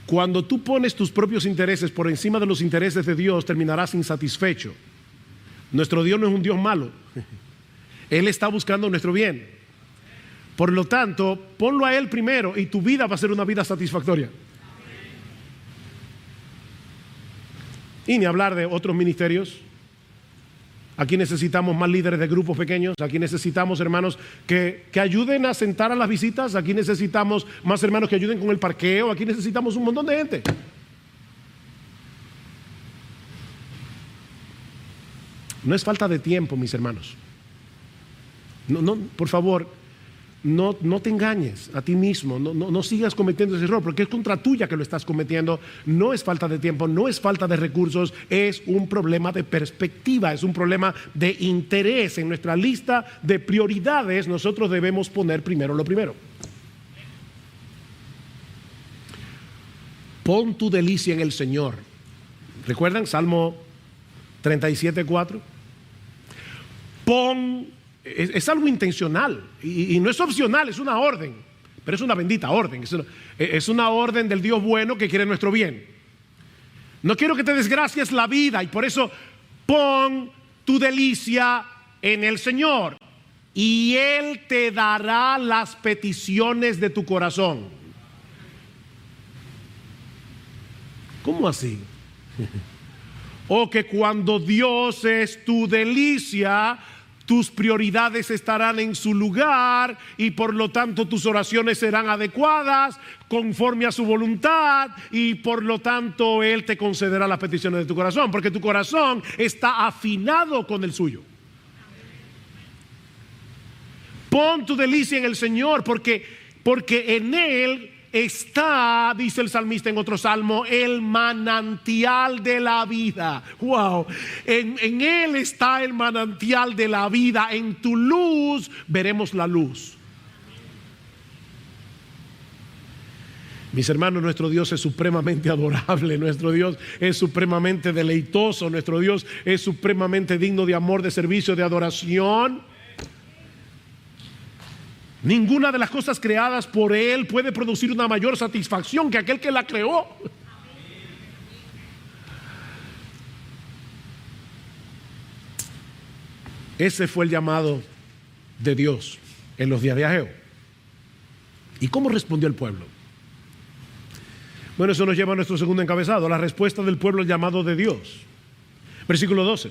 Cuando tú pones tus propios intereses por encima de los intereses de Dios, terminarás insatisfecho. Nuestro Dios no es un Dios malo. Él está buscando nuestro bien. Por lo tanto, ponlo a Él primero y tu vida va a ser una vida satisfactoria. Y ni hablar de otros ministerios. Aquí necesitamos más líderes de grupos pequeños. Aquí necesitamos hermanos que ayuden a sentar a las visitas. Aquí necesitamos más hermanos que ayuden con el parqueo. Aquí necesitamos un montón de gente. No es falta de tiempo, mis hermanos. No, por favor, no te engañes a ti mismo, no sigas cometiendo ese error, porque es contra tuya que lo estás cometiendo. No es falta de tiempo, no es falta de recursos, es un problema de perspectiva, es un problema de interés. En nuestra lista de prioridades nosotros debemos poner primero lo primero. Pon tu delicia en el Señor. ¿Recuerdan? Salmo 37:4. Es algo intencional y no es opcional, es una orden, pero es una bendita orden. Es una orden del Dios bueno que quiere nuestro bien. No quiero que te desgracies la vida, y por eso pon tu delicia en el Señor y Él te dará las peticiones de tu corazón. ¿Cómo así? O que cuando Dios es tu delicia, tus prioridades estarán en su lugar y por lo tanto tus oraciones serán adecuadas conforme a su voluntad, y por lo tanto Él te concederá las peticiones de tu corazón, porque tu corazón está afinado con el suyo. Pon tu delicia en el Señor, porque en Él está, dice el salmista en otro salmo, el manantial de la vida. Wow, en Él está el manantial de la vida. En tu luz veremos la luz. Mis hermanos, nuestro Dios es supremamente adorable, nuestro Dios es supremamente deleitoso, nuestro Dios es supremamente digno de amor, de servicio, de adoración. Ninguna de las cosas creadas por Él puede producir una mayor satisfacción que aquel que la creó. Ese fue el llamado de Dios en los días de Ageo. ¿Y cómo respondió el pueblo? Bueno, eso nos lleva a nuestro segundo encabezado, la respuesta del pueblo al llamado de Dios. Versículo 12.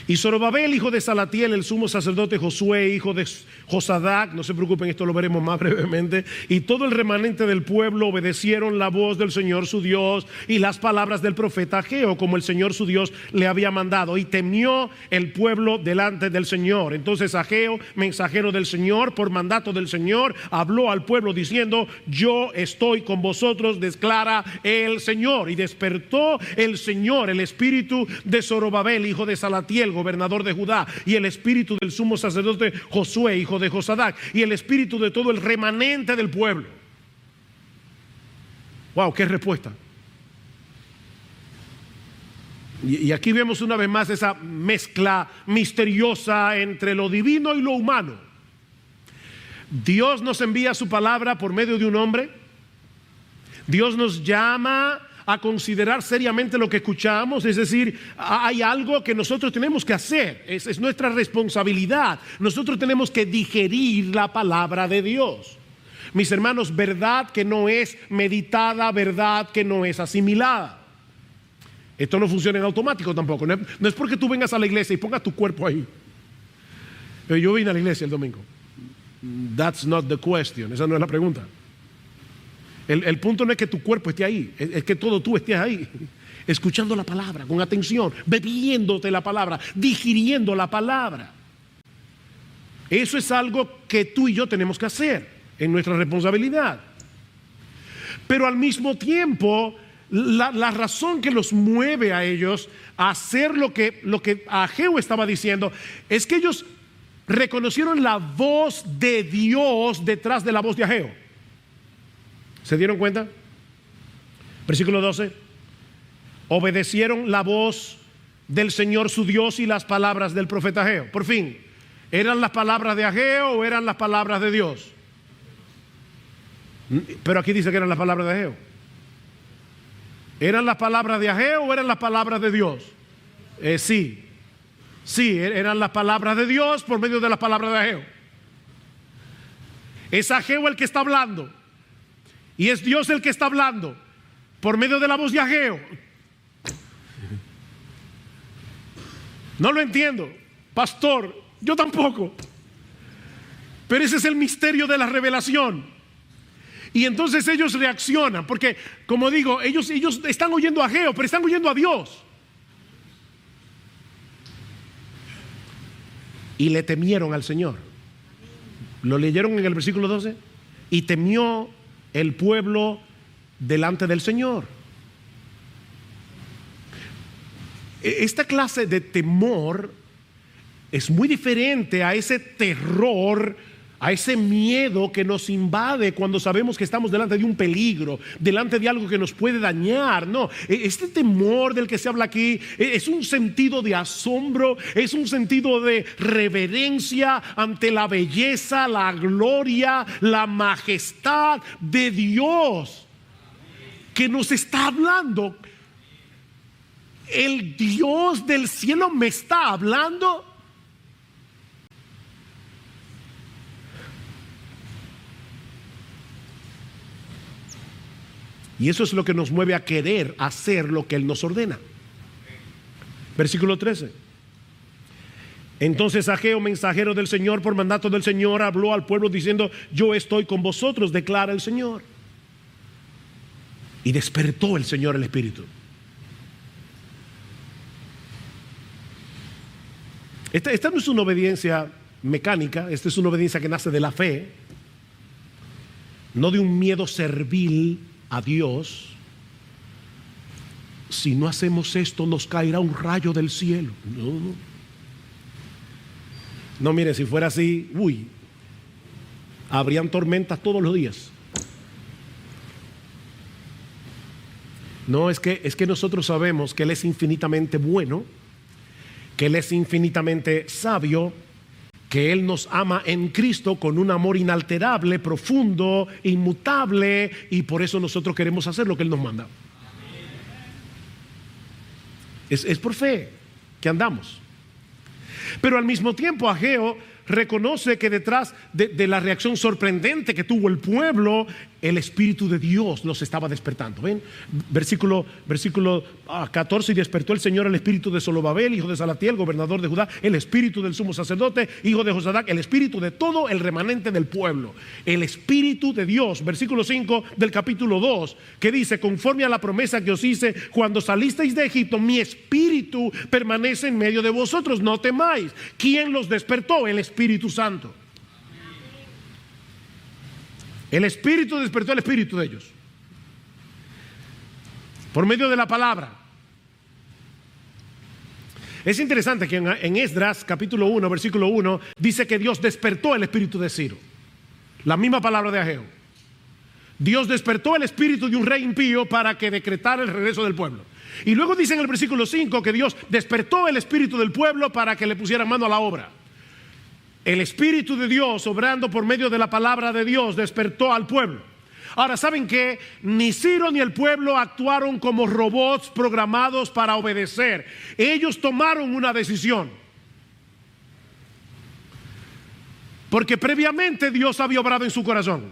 Y Zorobabel, hijo de Salatiel, el sumo sacerdote, Josué, hijo de Josadac, no se preocupen, esto lo veremos más brevemente, y todo el remanente del pueblo obedecieron la voz del Señor su Dios y las palabras del profeta Ageo, como el Señor su Dios le había mandado, y temió el pueblo delante del Señor. Entonces Ageo, mensajero del Señor, por mandato del Señor, habló al pueblo diciendo: yo estoy con vosotros, declara el Señor. Y despertó el Señor el espíritu de Zorobabel, hijo de Salatiel, gobernador de Judá, y el espíritu del sumo sacerdote Josué, hijo de Josadac, y el espíritu de todo el remanente del pueblo. Wow, qué respuesta. Y aquí vemos una vez más esa mezcla misteriosa entre lo divino y lo humano. Dios nos envía su palabra por medio de un hombre. Dios nos llama a considerar seriamente lo que escuchamos, es decir, hay algo que nosotros tenemos que hacer, es nuestra responsabilidad. Nosotros tenemos que digerir la palabra de Dios. Mis hermanos, verdad que no es meditada, verdad que no es asimilada. Esto no funciona en automático tampoco. No es porque tú vengas a la iglesia y pongas tu cuerpo ahí. Pero yo vine a la iglesia el domingo. That's not the question, esa no es la pregunta. El punto no es que tu cuerpo esté ahí, es que todo tú estés ahí, escuchando la palabra con atención, bebiéndote la palabra, digiriendo la palabra. Eso es algo que tú y yo tenemos que hacer en nuestra responsabilidad. Pero al mismo tiempo, la razón que los mueve a ellos a hacer lo que Ageo estaba diciendo es que ellos reconocieron la voz de Dios detrás de la voz de Ageo. ¿Se dieron cuenta? Versículo 12. Obedecieron la voz del Señor su Dios y las palabras del profeta Ageo. Por fin, ¿eran las palabras de Ageo o eran las palabras de Dios? Pero aquí dice que eran las palabras de Ageo. ¿Eran las palabras de Ageo o eran las palabras de Dios? Sí, eran las palabras de Dios por medio de las palabras de Ageo. Es Ageo el que está hablando. Y es Dios el que está hablando por medio de la voz de Ageo. No lo entiendo, pastor, yo tampoco. Pero ese es el misterio de la revelación. Y entonces ellos reaccionan, porque como digo, ellos están oyendo a Ageo, pero están oyendo a Dios. Y le temieron al Señor. ¿Lo leyeron en el versículo 12? Y temió el pueblo delante del Señor. Esta clase de temor es muy diferente a ese terror, a ese miedo que nos invade cuando sabemos que estamos delante de un peligro, delante de algo que nos puede dañar. No, este temor del que se habla aquí es un sentido de asombro, es un sentido de reverencia ante la belleza, la gloria, la majestad de Dios que nos está hablando. El Dios del cielo me está hablando. Y eso es lo que nos mueve a querer hacer lo que Él nos ordena. Versículo 13. Entonces Ageo, mensajero del Señor, por mandato del Señor, habló al pueblo diciendo: yo estoy con vosotros, declara el Señor. Y despertó el Señor el espíritu. Esta no es una obediencia mecánica, esta es una obediencia que nace de la fe, no de un miedo servil a Dios. Si no hacemos esto, nos caerá un rayo del cielo. No, mire, si fuera así, habrían tormentas todos los días. No, es que nosotros sabemos que Él es infinitamente bueno, que Él es infinitamente sabio, que Él nos ama en Cristo con un amor inalterable, profundo, inmutable, y por eso nosotros queremos hacer lo que Él nos manda. Es por fe que andamos. Pero al mismo tiempo Ageo reconoce que detrás de la reacción sorprendente que tuvo el pueblo, el Espíritu de Dios los estaba despertando. ¿Ven? Versículo 14, y despertó el Señor el espíritu de Zorobabel, hijo de Salatiel, gobernador de Judá, el espíritu del sumo sacerdote, hijo de Josadac, el espíritu de todo el remanente del pueblo. El Espíritu de Dios, versículo 5 del capítulo 2, que dice: conforme a la promesa que os hice cuando salisteis de Egipto, mi espíritu permanece en medio de vosotros, no temáis. ¿Quién los despertó? El Espíritu Santo. El Espíritu despertó el espíritu de ellos por medio de la palabra. Es interesante que en Esdras capítulo 1 versículo 1 dice que Dios despertó el espíritu de Ciro. La misma palabra de Ageo. Dios despertó el espíritu de un rey impío para que decretara el regreso del pueblo. Y luego dice en el versículo 5 que Dios despertó el espíritu del pueblo para que le pusieran mano a la obra. El Espíritu de Dios, obrando por medio de la palabra de Dios, despertó al pueblo. Ahora, ¿saben qué? Ni Ciro ni el pueblo actuaron como robots programados para obedecer. Ellos tomaron una decisión. Porque previamente Dios había obrado en su corazón.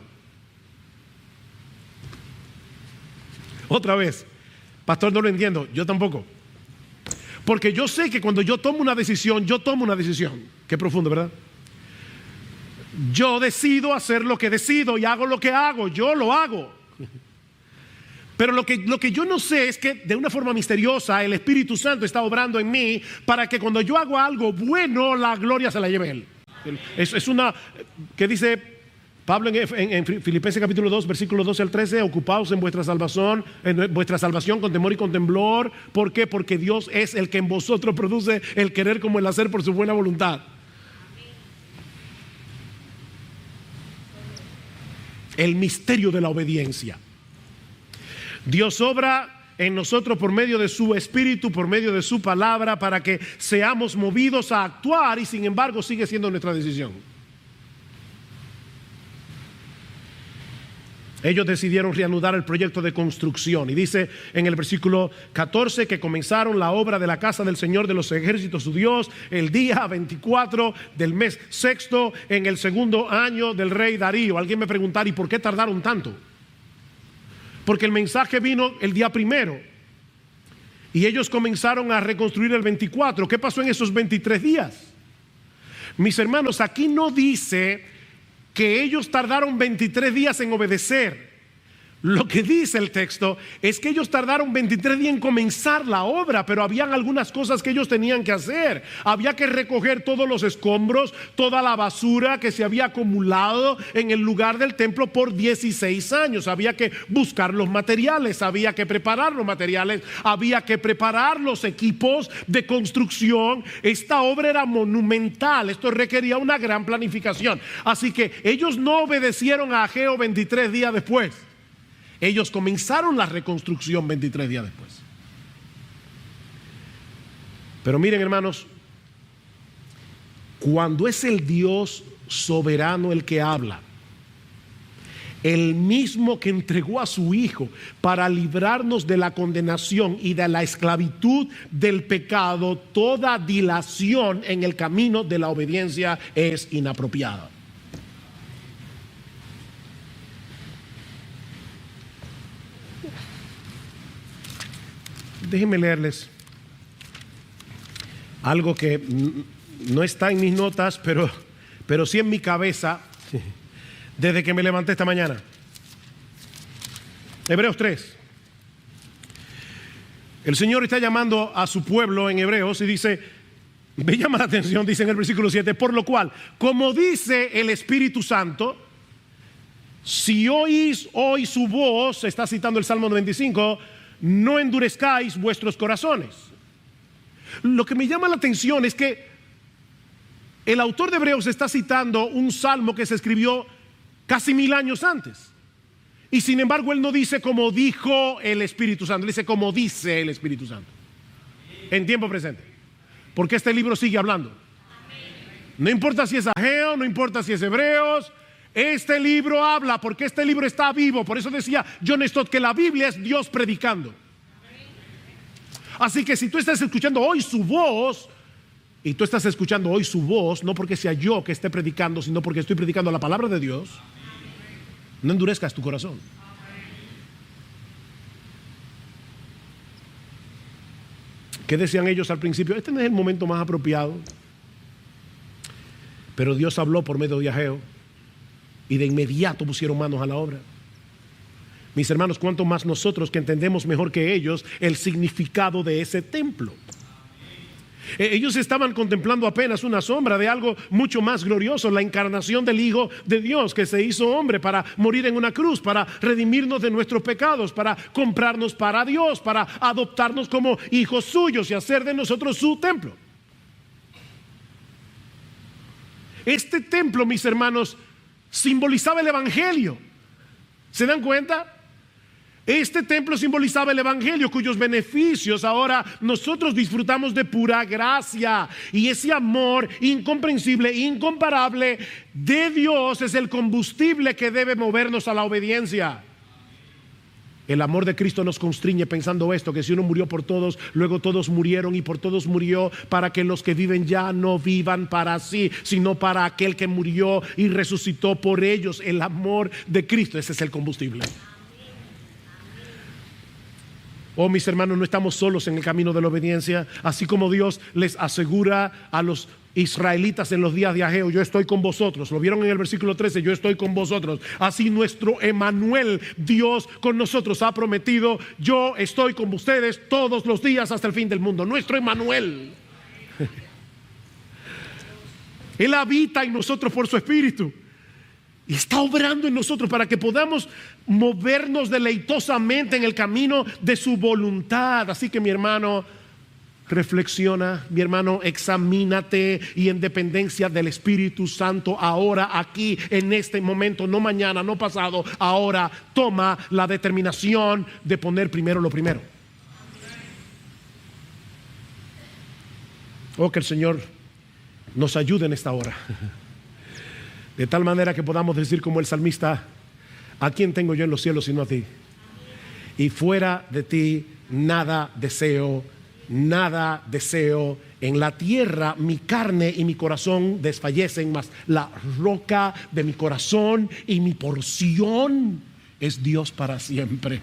Otra vez, pastor, no lo entiendo, yo tampoco. Porque yo sé que cuando yo tomo una decisión, yo tomo una decisión. Qué profundo, ¿verdad? Yo decido hacer lo que decido y hago lo que hago, yo lo hago. Pero lo que yo no sé es que de una forma misteriosa el Espíritu Santo está obrando en mí para que cuando yo hago algo bueno, la gloria se la lleve Él. Es una que dice Pablo en Filipenses capítulo 2 versículo 12 al 13: ocupaos en vuestra salvación con temor y con temblor. ¿Por qué? Porque Dios es el que en vosotros produce el querer como el hacer por su buena voluntad. El misterio de la obediencia. Dios obra en nosotros por medio de su Espíritu, por medio de su palabra, para que seamos movidos a actuar, y sin embargo sigue siendo nuestra decisión. Ellos decidieron reanudar el proyecto de construcción, y dice en el versículo 14 que comenzaron la obra de la casa del Señor de los ejércitos su Dios el día 24 del mes sexto, en el segundo año del rey Darío. Alguien me preguntará: ¿y por qué tardaron tanto? Porque el mensaje vino el día primero y ellos comenzaron a reconstruir el 24. ¿Qué pasó en esos 23 días? Mis hermanos, aquí no dice que ellos tardaron 23 días en obedecer. Lo que dice el texto es que ellos tardaron 23 días en comenzar la obra, pero habían algunas cosas que ellos tenían que hacer. Había que recoger todos los escombros, toda la basura que se había acumulado en el lugar del templo por 16 años. Había que buscar los materiales, había que preparar los materiales, había que preparar los equipos de construcción. Esta obra era monumental, esto requería una gran planificación. Así que ellos no obedecieron a Ageo 23 días después. Ellos comenzaron la reconstrucción 23 días después. Pero miren, hermanos, cuando es el Dios soberano el que habla, el mismo que entregó a su Hijo para librarnos de la condenación y de la esclavitud del pecado, toda dilación en el camino de la obediencia es inapropiada. Déjenme leerles algo que no está en mis notas, pero sí en mi cabeza desde que me levanté esta mañana. Hebreos 3. El Señor está llamando a su pueblo en Hebreos y dice, me llama la atención, dice en el versículo 7, por lo cual, como dice el Espíritu Santo, si oís hoy su voz, está citando el Salmo 95, no endurezcáis vuestros corazones. Lo que me llama la atención es que el autor de Hebreos está citando un salmo que se escribió casi 1000 años antes. Y sin embargo él no dice como dijo el Espíritu Santo, él dice como dice el Espíritu Santo. En tiempo presente. Porque este libro sigue hablando. No importa si es Ageo, no importa si es Hebreos. Este libro habla porque este libro está vivo. Por eso decía John Stott que la Biblia es Dios predicando. Así que si tú estás escuchando hoy su voz, y tú estás escuchando hoy su voz, no porque sea yo que esté predicando, sino porque estoy predicando la palabra de Dios, no endurezcas tu corazón. ¿Qué decían ellos al principio? Este no es el momento más apropiado. Pero Dios habló por medio de Ageo y de inmediato pusieron manos a la obra. Mis hermanos, cuánto más nosotros que entendemos mejor que ellos el significado de ese templo. Ellos estaban contemplando apenas una sombra de algo mucho más glorioso, la encarnación del Hijo de Dios que se hizo hombre para morir en una cruz, para redimirnos de nuestros pecados, para comprarnos para Dios, para adoptarnos como hijos suyos y hacer de nosotros su templo. Este templo, mis hermanos, simbolizaba el Evangelio. ¿Se dan cuenta? Este templo simbolizaba el Evangelio, cuyos beneficios ahora nosotros disfrutamos de pura gracia. Y ese amor incomprensible, incomparable de Dios es el combustible que debe movernos a la obediencia. El amor de Cristo nos constriñe pensando esto, que si uno murió por todos, luego todos murieron y por todos murió, para que los que viven ya no vivan para sí, sino para aquel que murió y resucitó por ellos. El amor de Cristo, ese es el combustible. Oh, mis hermanos, no estamos solos en el camino de la obediencia. Así como Dios les asegura a los israelitas en los días de Ageo: yo estoy con vosotros. Lo vieron en el versículo 13, yo estoy con vosotros. Así nuestro Emmanuel, Dios con nosotros, ha prometido: yo estoy con ustedes todos los días hasta el fin del mundo. Nuestro Emmanuel. Él habita en nosotros por su Espíritu y está obrando en nosotros para que podamos movernos deleitosamente en el camino de su voluntad. Así que, mi hermano, reflexiona, mi hermano, examínate, y en dependencia del Espíritu Santo, ahora, aquí, en este momento, no mañana, no pasado, ahora, toma la determinación de poner primero lo primero. Oh, que el Señor nos ayude en esta hora, de tal manera que podamos decir como el salmista: ¿a quién tengo yo en los cielos sino a ti? Y fuera de ti nada deseo. Nada deseo. En la tierra mi carne y mi corazón desfallecen, mas la roca de mi corazón y mi porción es Dios para siempre.